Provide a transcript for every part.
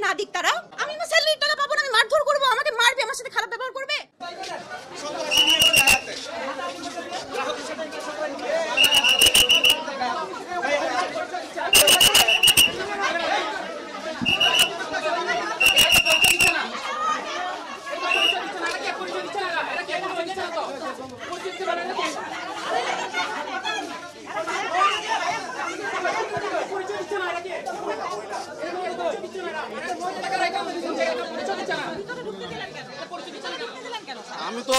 না দিক তারা, আমি আমার স্যালারির টাকা পাবো না, আমি মারধর করবো, আমাকে মারবে, আমার সাথে খারাপ ব্যবহার করবে। আমি তো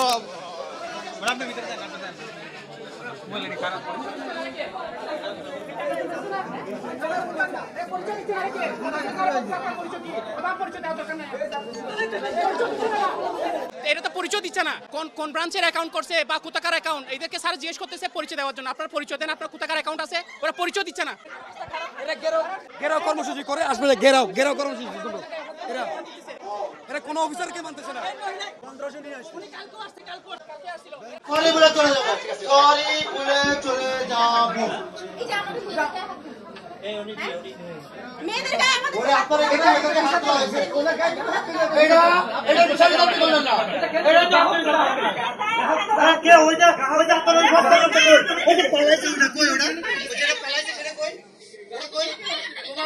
এটা তো পরিচয় দিচ্ছে না, কোন ব্রাঞ্চের অ্যাকাউন্ট করছে বা কোথাকার অ্যাকাউন্ট, এদেরকে স্যার জিজ্ঞেস করতেছে পরিচয় দেওয়ার জন্য, আপনার পরিচয় দেন, আপনার কোথাকার অ্যাকাউন্ট আছে, ওরা পরিচয় দিচ্ছে না। এটা ঘেরাও কর্মসূচি করে আসবে, ঘেরাও কর্মসূচি, এরা কোনো অফিসারকে মানতেছে না। সরি বলে চলে যাবো, সরি বলে চলে যাবো। মেয়েদের গায়ে আমাদের ওরে আপনারা এখানে এখানে হাত লাগাইছে, এটা বিষয় করতে বললেন না, এটা তো কে ওইটা আপনারা সব করতে কই, ওই যে পালাইছে ওটা কই, ওটা ওই যে পালাইছে সেটা কই, ওটা কই,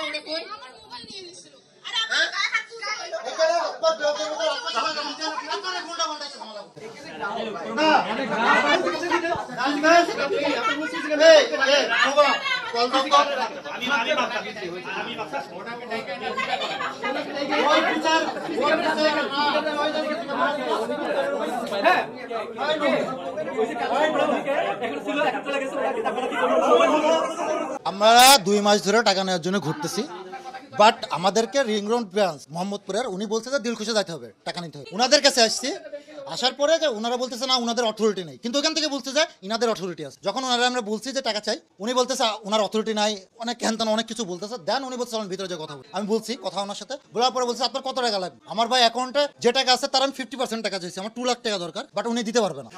ওটা কই, মোবাইল নিয়ে নিছিল। আরে আমার গায়ে হাত তুলছে, এখানে আপনার জগের মধ্যে আপনারা আপনারা গুন্ডা গুন্ডা ঝামেলা না রাজগাছ আপনি বলছিলেন এই বাবা কল দাও তো, আমি বাক্সা ওটাকে ডাইকা নিয়ে ওই বিচার হ্যাঁ আমরা 2 মাস ধরে টাকা নেওয়ার জন্য ঘুরতেছি, বাট আমাদেরকে রিং রোড ব্রাঞ্চ মোহাম্মদপুরের উনি বলছে যে দিলখুশে যাইতে হবে, টাকা নিতে হবে। ওনাদের কাছে আসছি, আসার পরে যে ওনারা বলতেছে না ওনাদের অথরিটি নেই, কিন্তু ওখান থেকে বলছে যে ইনাদের অথরিটি আছে। যখন ওনারা আমরা বলছি যে টাকা চাই, উনি বলতেছে ওনার অথরিটি নাই, অনেক হ্যান অনেক কিছু বলতেছে। দেন উনি বলছে আমার ভিতরে যে কথা বলি, আমি বলছি কথা ওনার সাথে বলার পরে বলছে আপনার কত টাকা লাগবে। আমার ভাই অ্যাকাউন্টে যে টাকা আছে তার আমি 50% টাকা চাইছি, আমার 2 লাখ টাকা দরকার, বাট উনি দিতে পারবে না।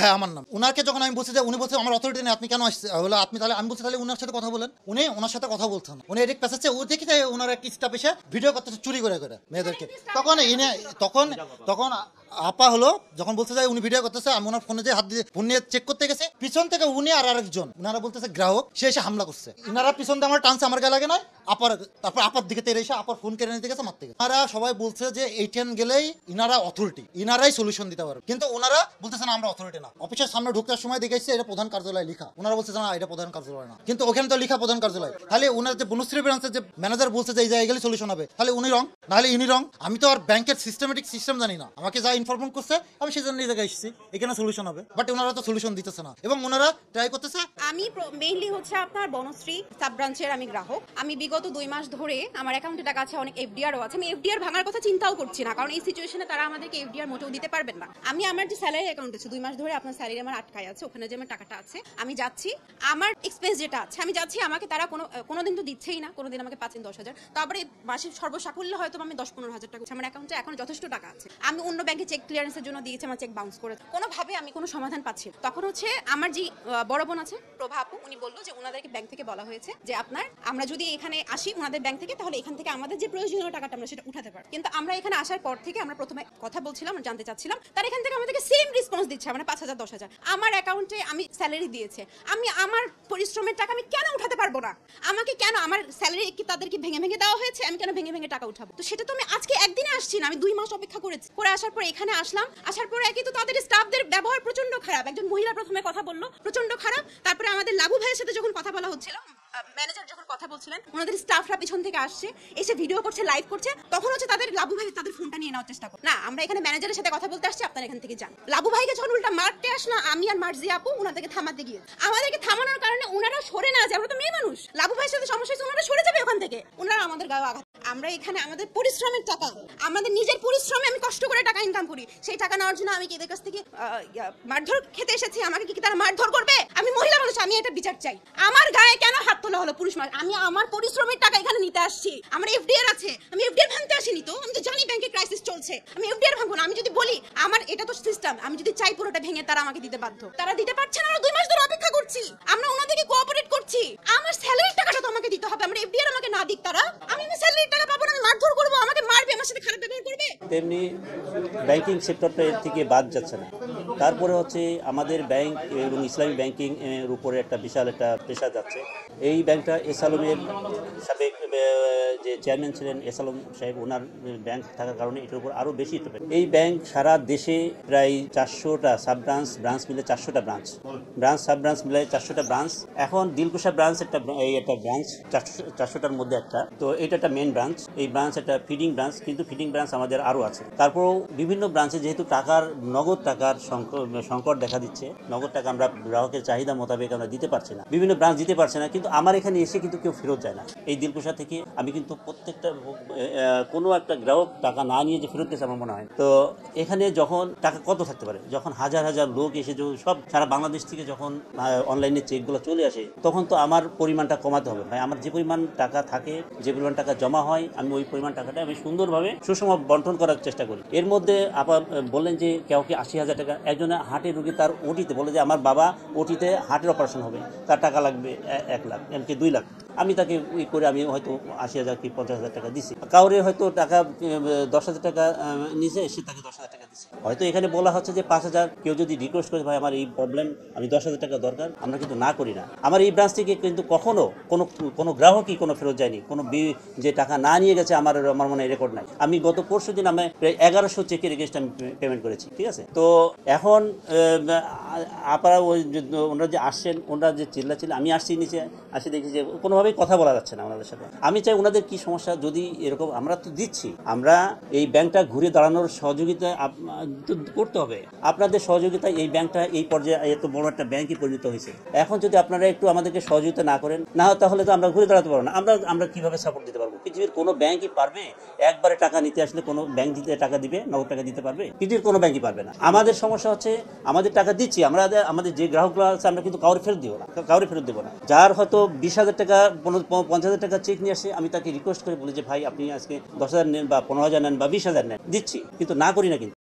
হ্যাঁ আমার নাম। ওনাকে যখন আমি বলছি যে উনি বলছে আমার অথরিটি নেই, আপনি কেন আসছে বলে আপনি তাহলে, আমি বলছি তাহলে ওনার সাথে কথা বলেন। উনি ওনার সাথে কথা বলছেন, উনি এদিক পেছাচ্ছে, ও দেখি যে ওনার এক স্টাফ এসে ভিডিও করতেছে চুরি করে করে মেয়েদেরকে। তখন আপা হলো যখন বলতে যায় উনি ভিডিও করতেছে, আমি ওনার ফোনে যে হাত দিয়ে ফোন নিয়ে চেক করতে গেছে, পিছন থেকে উনি আর আরেকজন ওনারা বলতেছে গ্রাহক, সে এসে হামলা করছে। ইনারা পিছন দিয়ে আমার টানছে, আমার গায়ে লাগে না, তারপর আপার দিকে তেরে এসে আপার ফোন কেড়ে নিতে গেছে, মারতে গেছে। ওনারা সবাই বলছে যে এইটান গেলেই ইনারা অথরিটি, ইনারাই সলিউশন দিতে পারবে, কিন্তু ওনারা বলতেছে না আমরা অথরিটি না। অফিসের সামনে ঢুকতে সময় দেখেছে এটা প্রধান কার্যালয় লেখা, ওনারা বলছে না এটা প্রধান কার্যালয় না, কিন্তু ওখানে তো লেখা প্রধান কার্যালয়। তাহলে ওনার যে বনশ্রী ব্রাঞ্চের যে ম্যানেজার বলছে যে এই জায়গায় গেলে সলিউশন হবে, তাহলে উনি রং, নাহলে ইনি রং। আমি তো আর ব্যাংকের সিস্টেমেটিক সিস্টেম জানি না, আমাকে যা ইনফরমেশন করছে আমি সেজন্য এই জায়গায় এসেছি, এখানে সলিউশন হবে, বাট ওনারা তো সলিউশন দিতেছে না এবং ওনারা ট্রাই করতেছে। আমি মেইনলি হচ্ছে আপনার বনশ্রী সাব ব্রাঞ্চের আমি গ্রাহক। আমি বিগত 2 মাস ধরে আমার অ্যাকাউন্টে টাকা আছে, অনেক এফডিআরও আছে। আমি এফডিআর ভাঙার কথা চিন্তাও করছি না, কারণ এই সিচুয়েশনে তারা আমাদেরকে এফডিআর মোটেও দিতে পারবেন না। আমি আমার যে স্যালারি অ্যাকাউন্ট আছে 2 মাস ধরে আপনার স্যালারি আমার আটকায় আছে, ওখানে যে আমার টাকাটা আছে আমি যাচ্ছি, আমার এক্সপেন্স যেটা আছে আমি যাচ্ছি, আমাকে তারা কোনোদিন তো দিচ্ছেই না, কোনোদিন আমাকে 5-10 হাজার, তারপরে মাসের সর্বসাকুল্য হয়তো আমি 10-15 হাজার টাকা আমার অ্যাকাউন্টে এখন যথেষ্ট টাকা আছে। আমি অন্য ব্যাংকে চেক ক্লিয়ারেন্সের জন্য দিয়েছি, আমার চেক বাউন্স করে, কোনোভাবে আমি কোনো সমাধান পাচ্ছি। তখন হচ্ছে আমার যে বড় বোন আছে প্রভা আপু, উনি বললো যে ওনাদেরকে ব্যাংক থেকে বলা হয়েছে যে আমরা যদি এখানে আসি ওনাদের ব্যাংক থেকে, তাহলে এখান থেকে আমাদের যে প্রয়োজনীয় টাকাটা আমরা সেটা উঠাতে পারি। কিন্তু আমরা এখানে আসার পর থেকে আমরা প্রথমে কথা বলছিলাম, জানতে চাচ্ছিলাম, তার এখান থেকে আমাদেরকে সেম রেসপন্স দিচ্ছে, মানে 5,000-10,000 আমার অ্যাকাউন্টে আমি স্যালারি দিয়েছে, আমি আমার পরিশ্রমের টাকা আমি কেন উঠাতে পারবো না? আমাকে কেন আমার স্যালারি কি তাদেরকে ভেঙে ভেঙে দেওয়া হয়েছে? আমি কেন ভেঙে ভেঙে টাকা উঠাবো? তো সেটা তো আমি আজকে একদিনে আসছি না, আমি 2 মাস অপেক্ষা করেছি। করে আসার পর এখানে আসলাম, আসার পরে একই তো তাদের স্টাফদের ব্যবহার প্রচন্ড খারাপ। একজন মহিলা প্রথমে কথা বললো প্রচন্ড খারাপ, তারপরে আমাদের লাবু ভাইয়ের সাথে যখন কথা বলা হচ্ছিল, ম্যানেজার যখন কথা বলছিলেন, ওনাদের স্টাফরা পিছন থেকে আসছে, এসে ভিডিও করছে, লাইভ করছে, তখন হচ্ছে তাদের লাবু ভাই তাদের ফোনটা নিয়ে নেওয়ার চেষ্টা করে। না, আমরা এখানে ম্যানেজারের সাথে কথা বলতে আসছি, আপনারা এখান থেকে যান। লাবু ভাইকে যখন উল্টা মারতে আসলো, আমি আর মার্জি আপু ওনাদেরকে থামাতে গিয়ে, আমাদেরকে থামানোর কারণে ওনারা সরে না যায়, আমরা তো মেয়ে মানুষ, লাবু ভাইয়ের সাথে সমস্যা হচ্ছে, ওনারা সরে যাবে ওখান থেকে, ওনারা আমাদের গায়ে আঘাত। আমরা এখানে আমাদের পরিশ্রমের টাকা, আমাদের নিজের পরিশ্রমে আমি কষ্ট করে টাকা ইনকাম করি, সেই টাকা নেওয়ার জন্য আমি কি এদের কাছ থেকে মারধর খেতে এসেছি? আমাকে কি তারা মারধর করবে? আমি মহিলা মানুষ, আমি এটা বিচার চাই। আমার গায়ে কেন হাত তোলা হলো পুরুষ মানুষ? আমি আমার পরিশ্রমের টাকা এখানে নিতে আসছি, আমার এফডিআর আছে, আমি এফডিআর ভাঙতে আসিনি তো, আমি তো জানি ব্যাংকে ক্রাইসিস চলছে, আমি এফডিআর ভাঙবো না। আমি যদি বলি আমার এটা তো সিস্টেম, আমি যদি চাই পুরোটা ভেঙে তারা আমাকে দিতে বাধ্য, তারা দিতে পারছে না, আমরা 2 মাস ধরে অপেক্ষা করছি, আমরা ওনাদেরকে কোঅপারেট করছি। আমার স্যালারির টাকাটা তো আমাকে দিতে হবে, আমার এফডিআর আমাকে না দিক তারা, আমি স্যালারির টাকা পাবো না, আমি মারধর করবো, আমার সাথে খারাপ ব্যবহার করবে? তেমনি ব্যাংকিং সেক্টরটা এর থেকে বাদ যাচ্ছে না। তারপরে হচ্ছে আমাদের ব্যাংক এবং ইসলামী ব্যাংকিং এর উপরে একটা বিশাল একটা প্রেশার যাচ্ছে। এই ব্যাংকটা এস আলমের সাবেক যে চেয়ারম্যান ছিলেন এস আলম সাহেব, ওনার ব্যাংক থাকার কারণে এটার উপর আরও বেশি ইফেক্ট। এই ব্যাংক সারা দেশে প্রায় 400টা সাব ব্রাঞ্চ মিলে 400টা সাব ব্রাঞ্চ মিলে 400টা ব্রাঞ্চ। এখন দিলকুশা ব্রাঞ্চ একটা ব্রাঞ্চ 400টার মধ্যে একটা, তো এটা একটা মেন ব্রাঞ্চ। এই ব্রাঞ্চ একটা ফিডিং ব্রাঞ্চ, কিন্তু ফিডিং ব্রাঞ্চ আমাদের আরও আছে। তারপরেও বিভিন্ন ব্রাঞ্চে যেহেতু নগদ টাকার সংকট দেখা দিচ্ছে, নগদ টাকা আমরা গ্রাহকের চাহিদা মোতাবেক আমরা দিতে পারছি না, বিভিন্ন ব্রাঞ্চ দিতে পারছে না, কিন্তু আমার এখানে এসে কিন্তু কেউ ফেরত যায় না। এই দিলকুশা থেকে আমি কিন্তু প্রত্যেকটা কোনো একটা গ্রাহক টাকা না নিয়ে যে ফেরত গেছে আমার মনে হয়। তো এখানে যখন টাকা কত থাকতে পারে, যখন হাজার হাজার লোক এসে সব সারা বাংলাদেশ থেকে যখন অনলাইনে চেকগুলো চলে আসে, তখন তো আমার পরিমাণটা কমাতে হবে ভাই। আমার যে পরিমাণ টাকা থাকে, যে পরিমাণ টাকা জমা হয়, আমি ওই পরিমাণ টাকাটা আমি সুন্দরভাবে সুষম বন্টন করার চেষ্টা করি। এর মধ্যে আপা বললেন যে কাউকে 80,000 টাকা, একজনে হার্টের রোগী তার ওটিতে বলে যে আমার বাবা ওটিতে হার্টের অপারেশন হবে, তার টাকা লাগবে 1 লাখ, এমনকি 2 লাখ। আমি তাকে করে আমি হয়তো 80,000 কি 50,000 টাকা দিছি। কাউরে হয়তো টাকা 10,000 টাকা নিচে এসে তাকে 10,000 টাকা দিছি। হয়তো এখানে বলা হচ্ছে যে 5,000, কেউ যদি রিকোয়েস্ট করে ভাই আমার এই প্রবলেম, আমি 10,000 টাকা দরকার, আমরা কিন্তু না করি না। আমার এই ব্রাঞ্চ থেকে কিন্তু কখনো কোনো গ্রাহকই কোনো ফেরত যায়নি, কোনো যে টাকা না নিয়ে গেছে আমার মনে হয় রেকর্ড নাই। আমি গত পরশু দিন আমি প্রায় 1100 চেকের এগেইনস্ট আমি পেমেন্ট করেছি, ঠিক আছে। তো এখন আপনারা ওনারা যে আসছেন, ওনারা যে চিল্লাচিল্লা, আমি আসছি নিচে আসি দেখি যে কোনোভাবেই কথা বলা যাচ্ছে না ওনাদের সাথে। আমি চাই ওনাদের কি সমস্যা, যদি এরকম আমরা তো দিচ্ছি, আমরা এই ব্যাংকটা ঘুরে দাঁড়ানোর সহযোগিতা করতে হবে। আপনাদের সহযোগিতায় এই ব্যাংকটা এই পর্যায়ে এত বড় একটা ব্যাংকে পরিণত হয়েছে। এখন যদি আপনারা একটু আমাদেরকে সহযোগিতা না করেন, না তাহলে তো আমরা ঘুরে দাঁড়াতে পারবো না। আমরা কিভাবে সাপোর্ট দিতে পারবো? পৃথিবীর কোনো ব্যাংকই পারবে একবারে টাকা নিতে আসলে কোনো ব্যাংক দিতে টাকা দিবে, নগদ টাকা দিতে পারবে? পৃথিবীর কোনো ব্যাংকই পারবে না। আমাদের সমস্যা হচ্ছে আমাদের টাকা দিচ্ছি, আমাদের যে গ্রাহকগুলো আছে আমরা কিন্তু কাউরে ফেরত দেবো না। যার হয়তো 20,000 টাকা 50,000 টাকা চেক নিয়ে আসে, আমি তাকে রিকোয়েস্ট করে বলি যে ভাই আপনি আজকে 10,000 নেন বা 15,000 নেন বা 20,000 নেন, দিচ্ছি, কিন্তু না করি না কিন্তু।